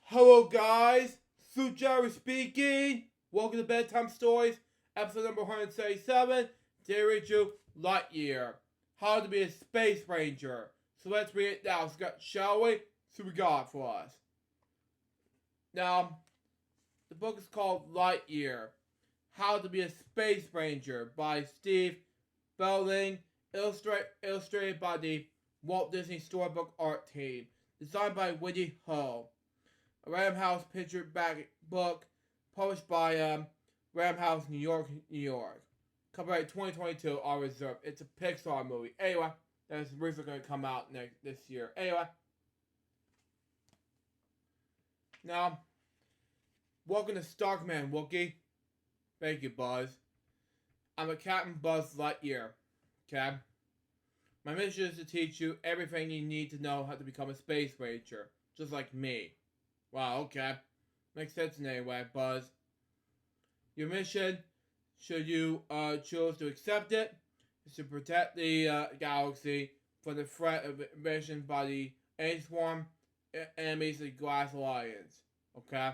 Hello guys, Sue Jerry speaking. Welcome to Bedtime Stories, episode number 177. Today we read you Lightyear, How to be a Space Ranger. So let's read it now, shall we? See what we got for us. Now, the book is called Lightyear, How to be a Space Ranger by Steve Belling, illustrated by the Walt Disney Storybook Art Team, designed by Woody Hull. A Random House picture back book published by Random House, New York, New York. Copyright 2022, all reserved. It's a Pixar movie. Anyway, that's originally going to come out this year. Anyway, now, welcome to Starkman, Wookie. Thank you, Buzz. I'm a Captain Buzz Lightyear. Okay? My mission is to teach you everything you need to know how to become a space ranger, just like me. Wow, okay. Makes sense in any way, Buzz. Your mission, should you choose to accept it, is to protect the galaxy from the threat of invasion by the A-Swarm enemies of the Glass Alliance. Okay?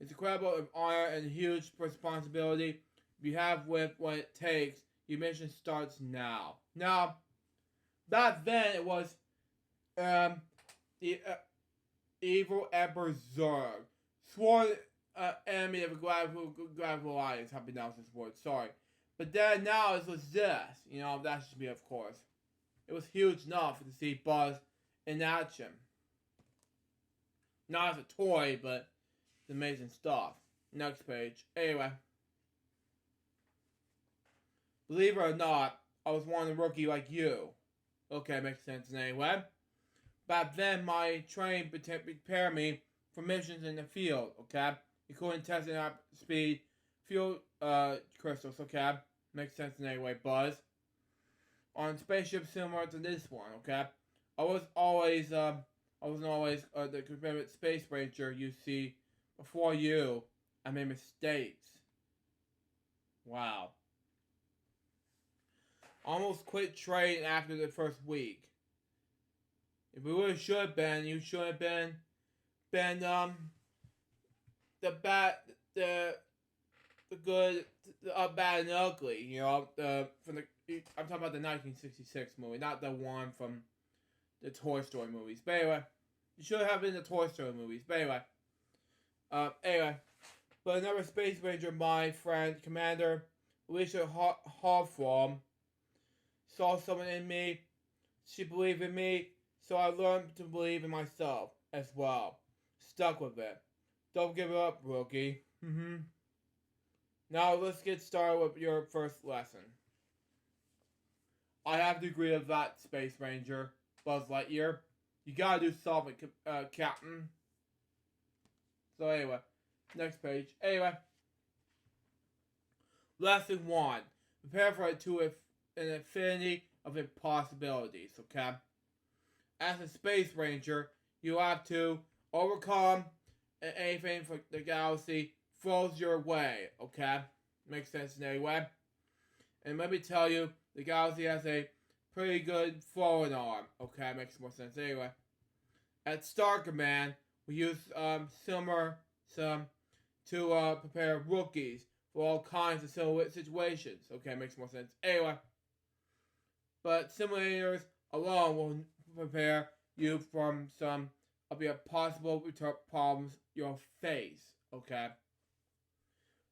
It's incredible honor and huge responsibility. If you have with what it takes, your mission starts now. Now, back then it was the evil Emperor Zurg, sworn enemy of the Glass Alliance. How to pronounce this word? Sorry, but then now it was this. That should be, of course. It was huge enough to see Buzz in action. Not as a toy, but it's amazing stuff. Next page. Anyway, believe it or not, I was one of the rookie like you. Okay, makes sense anyway. Back then, my training prepared me for missions in the field, okay? Including testing up speed, fuel crystals, okay? Makes sense in any way, Buzz. On spaceships similar to this one, okay? I wasn't always the Confederate Space Ranger you see. Before you, I made mistakes. Wow. Almost quit training after the first week. If you really should have been, you should have been the good, the bad and ugly. I'm talking about the 1966 movie, not the one from the Toy Story movies. But anyway, you should have been the Toy Story movies. But anyway, but another Space Ranger, my friend Commander Alicia Hawthorne, saw someone in me. She believed in me. So I learned to believe in myself as well. Stuck with it. Don't give up, rookie. Now let's get started with your first lesson. I have the degree of that, Space Ranger, Buzz Lightyear. You gotta do something, Captain. So anyway, next page. Anyway, lesson 1. Prepare for an infinity of impossibilities, okay? As a Space Ranger, you have to overcome anything for the galaxy throws your way, okay? Makes sense in any way. And let me tell you, the galaxy has a pretty good throwing arm, okay? Makes more sense anyway. At Star Command, we use to prepare rookies for all kinds of situations, okay? Makes more sense anyway. But simulators alone will prepare you from some of the possible problems you'll face, okay?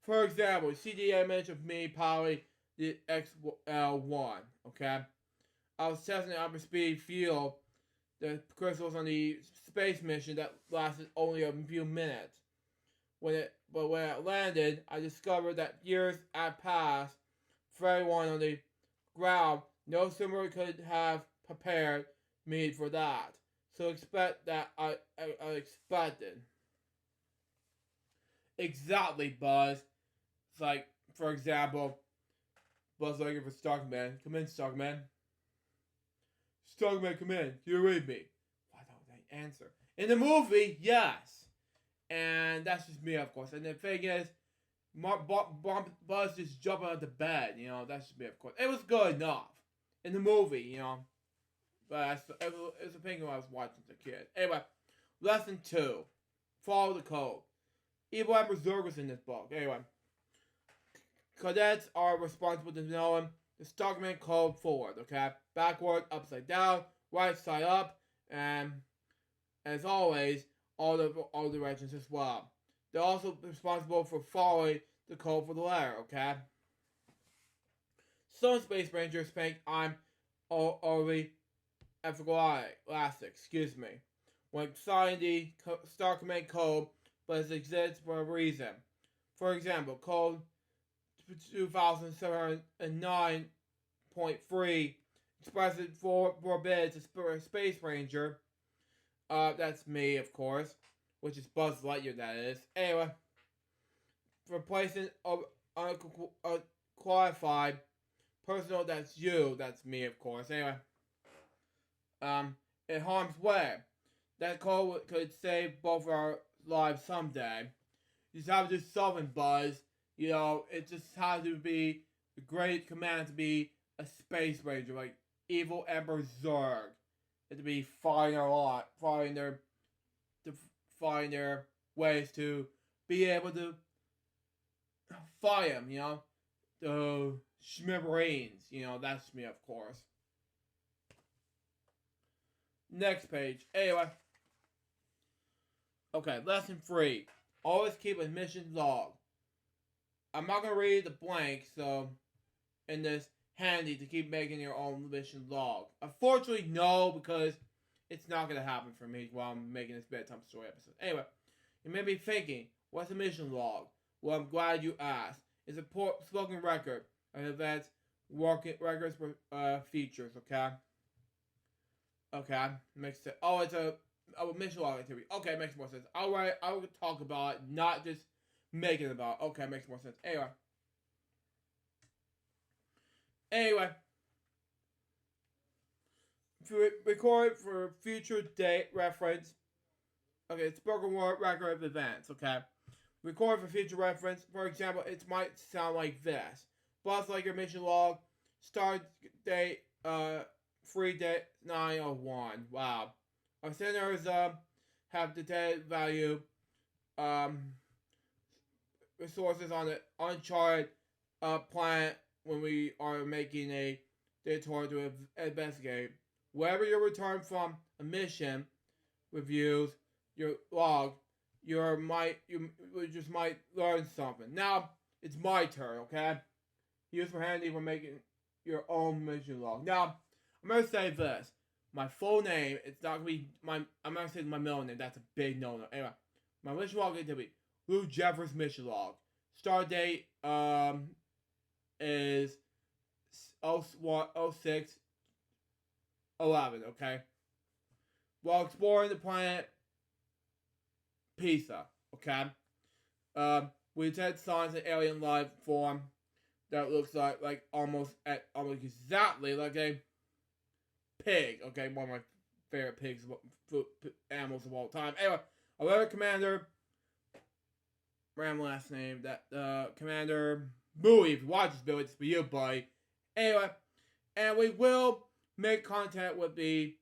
For example, see the image of me piloting the XL-1, okay? I was testing the upper speed field, the crystals on the space mission that lasted only a few minutes. When it landed, I discovered that years had passed for everyone on the ground. No simulator could have prepared me for that. So expect that I expected. Exactly, Buzz. It's like, for example, Buzz looking for Starkman. Come in, Starkman. Starkman, come in. Do you read me? Why don't they answer? In the movie, yes. And that's just me, of course. And the thing is, Buzz just jumping out the bed. That's just me, of course. It was good enough. In the movie, But it was a thing when I was watching as a kid. Anyway, lesson 2. follow the code. Evil and berserkers in this book. Anyway, cadets are responsible to knowing the Stockman code forward, okay? Backward, upside down, right side up, and as always, all directions as well. They're also responsible for following the code for the letter, okay? Some Space Rangers think I'm already elastic, excuse me, when signing the Star Command code, but it exists for a reason. For example, code 2709.3 expresses forbids a Space Ranger. That's me, of course, which is Buzz Lightyear, that is. Anyway, replacing unqualified personal, that's you, that's me, of course. Anyway, in harm's way. That code could save both our lives someday. You just have to do something, Buzz. You know, it just has to be a great command to be a Space Ranger, like Evil and Berserk. And to be fighting their ways to be able to fight him, you know. The Schmiberines, you know, that's me, of course. Next page. Anyway. Okay, lesson 3. Always keep a mission log. I'm not going to read the blank, so in this handy to keep making your own mission log. Unfortunately, no, because it's not going to happen for me while I'm making this bedtime story episode. Anyway, you may be thinking, what's a mission log? Well, I'm glad you asked. It's a spoken record of events, records for features, okay? Okay, makes sense. Oh, it's a mission log activity. Okay, makes more sense. Alright, I will talk about it, not just make it about. Okay, makes more sense. Anyway, record for future date reference. Okay, it's spoken word record of events. Okay, record for future reference. For example, it might sound like this: Boss like your mission log, start date 3-901. Wow, our centers have the date value resources on the uncharted planet when we are making a detour to investigate. Wherever you return from a mission reviews your log, you just might learn something. Now it's my turn, okay? Use for handy when making your own mission log. Now I'm gonna say this: my full name. It's not gonna be my. I'm not gonna say my middle name. That's a big no-no. Anyway, my mission log is gonna be Lou Jeffers mission log. Start date is 06/11, okay? While exploring the planet Pisa, okay? We detect signs of alien life form that looks like almost exactly like a pig, okay? One of my favorite animals of all time. Anyway, alert commander, random last name, that Commander Bowie. If you watch this video, it's for you, buddy. Anyway, and we will make contact with the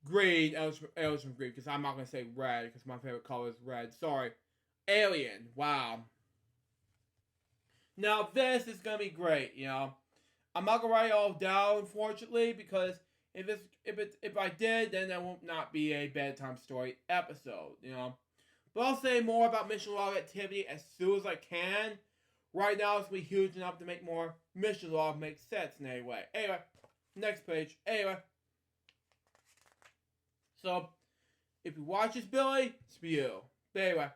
green, aliens from green, because I'm not going to say red, because my favorite color is red. Sorry. Alien. Wow. Now, this is going to be great, you know. I'm not going to write it all down, unfortunately, because if I did, then that will not be a bedtime story episode, you know. But I'll say more about mission log activity as soon as I can. Right now, it's going to be huge enough to make more mission log make sense in any way. Anyway, next page. Anyway. So, if you watch this, Billy, it's for you. But anyway.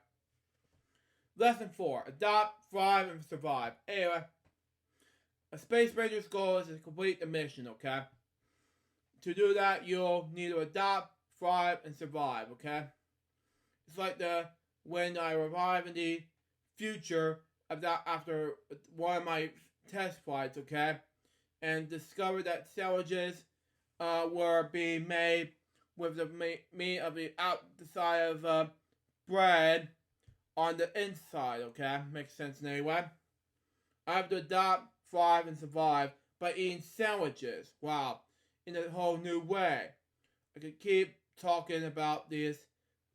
Lesson 4. Adopt, thrive, and survive. Anyway. A Space Ranger's goal is to complete the mission, okay? To do that, you'll need to adopt, thrive, and survive, okay? It's like when I arrive in the future after one of my test flights, okay? And discovered that sandwiches were being made with the meat of the outside of bread on the inside, okay? Makes sense in any way. I have to adopt, thrive, and survive by eating sandwiches. Wow. In a whole new way. I could keep talking about these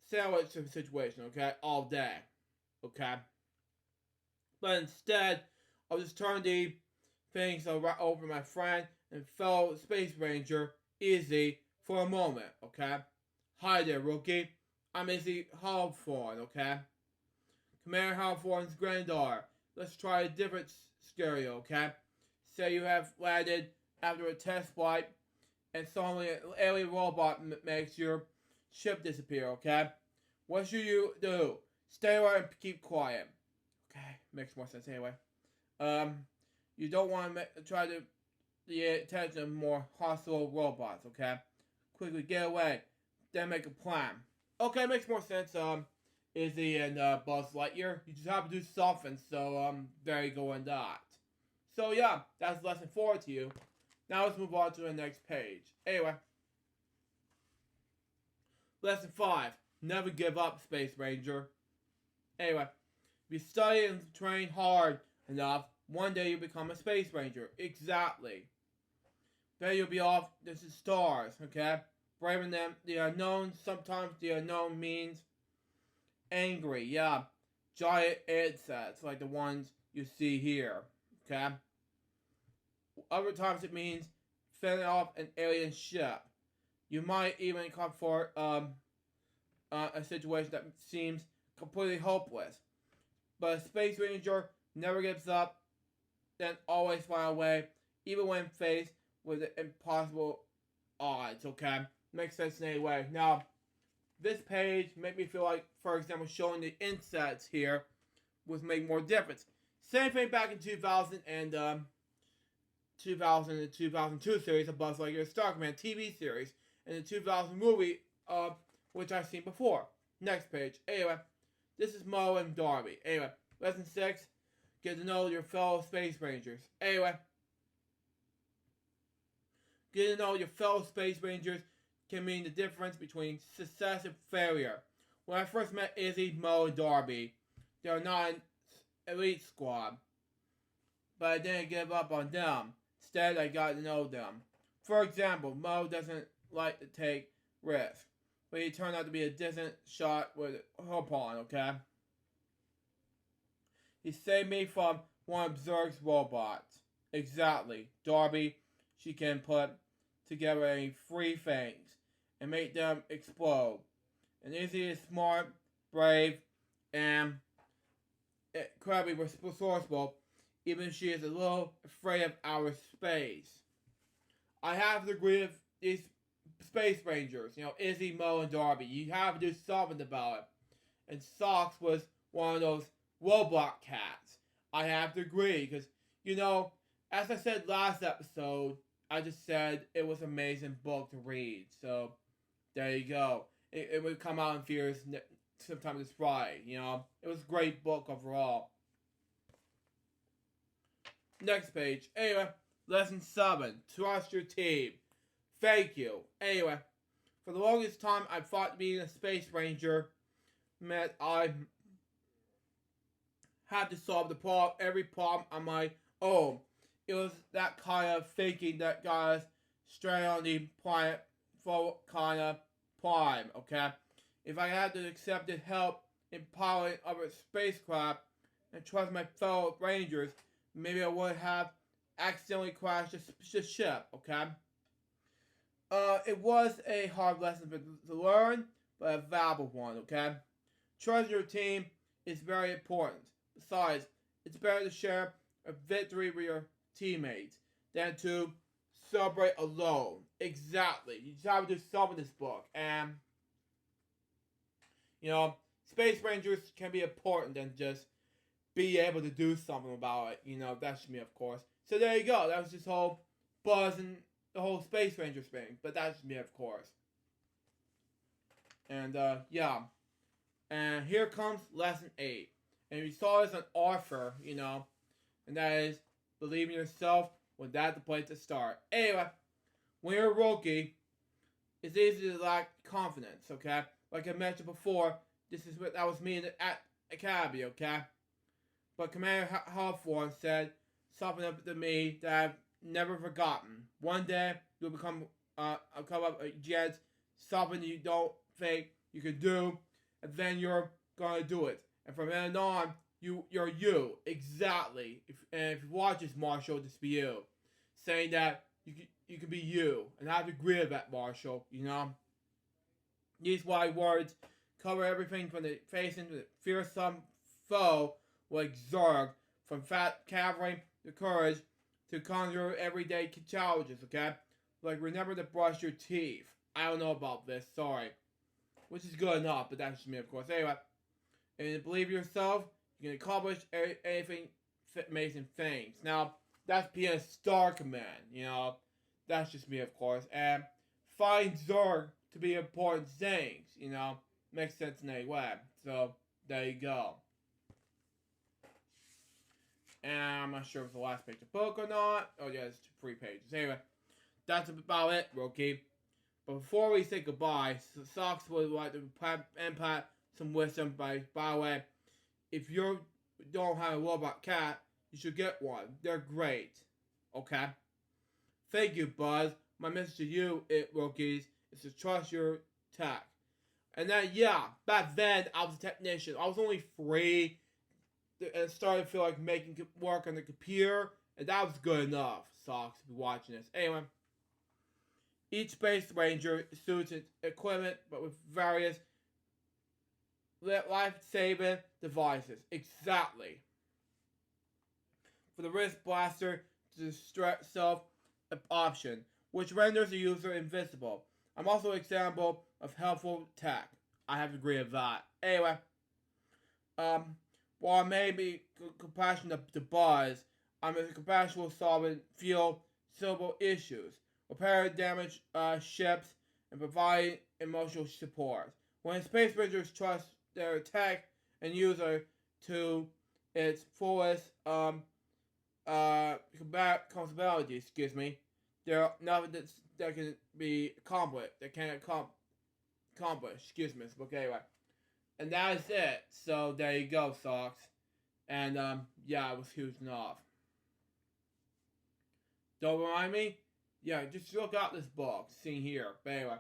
sandwich situation, okay, all day, okay? But instead, I'll just turn the things over my friend and fellow Space Ranger, Izzy, for a moment, okay? Hi there, rookie. I'm Izzy Hawthorne, okay? Commander Hawthorne's granddaughter. Let's try a different scenario, okay? Say you have landed after a test flight and suddenly an alien robot makes your ship disappear, okay? What should you do? Stay away and keep quiet. Okay, makes more sense anyway. You don't want to try to the attention of more hostile robots, okay? Quickly get away, then make a plan. Okay, makes more sense. Izzy and Buzz Lightyear, you just have to do something, so there you go on that. So yeah, that's lesson 4 to you. Now let's move on to the next page. Anyway, lesson 5, never give up, Space Ranger. Anyway, if you study and train hard enough, one day you'll become a Space Ranger. Exactly. Then you'll be off to the stars, okay? Braving them, the unknown. Sometimes the unknown means angry, yeah. Giant insects, like the ones you see here, okay? Other times it means fending off an alien ship. You might even confront a situation that seems completely hopeless. But a Space Ranger never gives up, then always find a way, even when faced with impossible odds, okay? Makes sense in any way. Now, this page made me feel like, for example, showing the insects here would make more difference. Same thing back in 2000 and 2002 series of Buzz Lightyear Starkman TV series, and the 2000 movie, which I've seen before. Next page. Anyway, this is Mo and Darby. Anyway, lesson 6, get to know your fellow Space Rangers. Anyway, getting to know your fellow Space Rangers can mean the difference between success and failure. When I first met Izzy, Mo, and Darby, they were not an elite squad, but I didn't give up on them. Instead, I got to know them. For example, Mo doesn't like to take risks, but he turned out to be a decent shot with a hoop on, okay? He saved me from one of Zerg's robots. Exactly. Darby, she can put together a three things and make them explode. And Izzy is smart, brave, and incredibly resourceful, even if she is a little afraid of outer space. I have to agree with these Space Rangers, Izzy, Mo, and Darby. You have to do something about it. And Socks was one of those robot cats. I have to agree, because, as I said last episode, I just said it was an amazing book to read. So, there you go. It would come out in theaters sometime this Friday, It was a great book overall. Next page. Anyway, lesson 7. Trust your team. Thank you. Anyway, for the longest time, I thought being a Space Ranger meant I had to solve every problem on my own. It was that kind of thinking that got us straight on the planet for kind of prime, okay? If I had to accept help in piloting other spacecraft and trust my fellow Rangers, maybe I would have accidentally crashed the ship, okay? It was a hard lesson to learn, but a valuable one, okay? Trust your team is very important. Besides, it's better to share a victory with your teammates than to celebrate alone. Exactly. You just have to do something in this book. And, Space Rangers can be important than just be able to do something about it. That's me, of course. So there you go. That was this whole Buzz and the whole Space Rangers thing. But that's me, of course. And, yeah. And here comes lesson 8. And we saw this on Arthur, and that is believe in yourself when that's the place to start. Anyway, when you're a rookie, it's easy to lack confidence, okay? Like I mentioned before, that was me at Academy, okay? But Commander Hawthorne said something to me that I've never forgotten. One day, you'll come up against something you don't think you can do, and then you're gonna do it. And from then on, you're you exactly. If you watch this, Marshall, this be you, saying that you can be you, and I have to agree with that, Marshall. You know, these wise words cover everything from the facing the fearsome foe like Zerg, from fat cavalry to courage to conjure everyday challenges. Okay, like remember to brush your teeth. I don't know about this, sorry. Which is good enough, but that's just me, of course. Anyway, and believe yourself, you can accomplish anything, amazing things. Now, that's being a star command, you know. That's just me, of course. And find Zerg to be important things, you know. Makes sense in a way. So, there you go. And I'm not sure if it's the last page of the book or not. Oh, yeah, it's 3 pages. Anyway, that's about it, rookie. But before we say goodbye, Socks would like to impart some wisdom by the way, if you don't have a robot cat, you should get one. They're great. Okay? Thank you, Buzz. My message to you, rookies, is to trust your tech. And then, yeah, back then, I was a technician. I was only 3, and started to feel like making work on the computer, and that was good enough, Socks, if you're watching this. Anyway, each Space Ranger suits its equipment, but with various life-saving devices. Exactly. For the wrist blaster to distract self option, which renders the user invisible. I'm also an example of helpful tech. I have to agree with that. Anyway, while I may be compassionate to Buzz, I'm as compassionate solving feel civil issues, repair damaged ships, and provide emotional support. When Space Rangers trust their tech and user to its fullest compatibility, there are nothing that can be accomplished. That can accomplish. Okay, anyway. And that is it. So there you go, Socks. And yeah, it was huge enough. Don't remind me? Yeah, just look out this book, seen here. But anyway,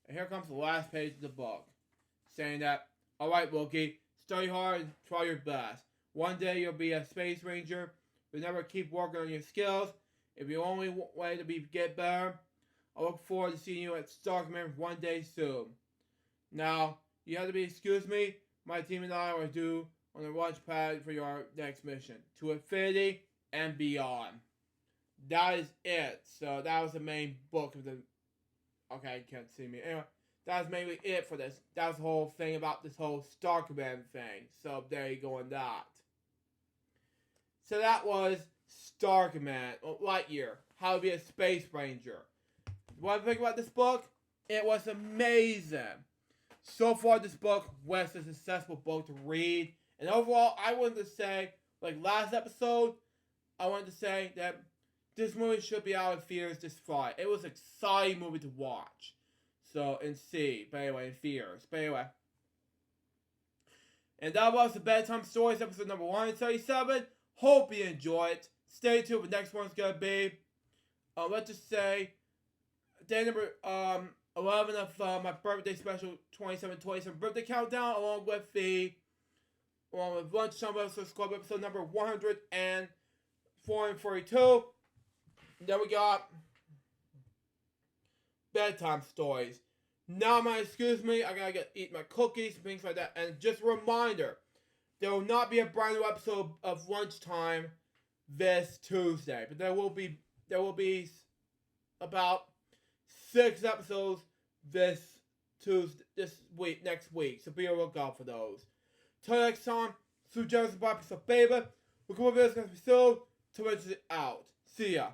and here comes the last page of the book, saying that, alright, Wookie, study hard and try your best. One day you'll be a Space Ranger. Remember, keep working on your skills. If your only way to get better, I look forward to seeing you at Starkman one day soon. Now, you have to excuse me. My team and I are due on the launch pad for your next mission, to infinity and beyond. That is it. So that was the main book of the. Okay, you can't see me. Anyway, that was mainly it for this. That was the whole thing about this whole Star Command thing. So there you go on that. So that was Star Command, or Lightyear, How to Be a Space Ranger. What I think about this book? It was amazing. So far, this book was a successful book to read. And overall, I wanted to say, like last episode, I wanted to say that this movie should be out in theaters this Friday. It was an exciting movie to watch. So, and see. But anyway, in theaters. But anyway. And that was the Bedtime Stories, episode number 137. Hope you enjoy it. Stay tuned for the next one's gonna be, let's just say, day number 11 of my birthday special 27 birthday countdown, along with Lunchtime Episode Club episode number 142. Then we got Bedtime Stories. Now, excuse me, I gotta eat my cookies and things like that. And just a reminder, there will not be a brand new episode of Lunchtime this Tuesday, but there will be about 6 episodes this week, next week. So be on the lookout for those. Till next time, Sue Jones and Bobby Baby. We'll come over this episode to out. See ya.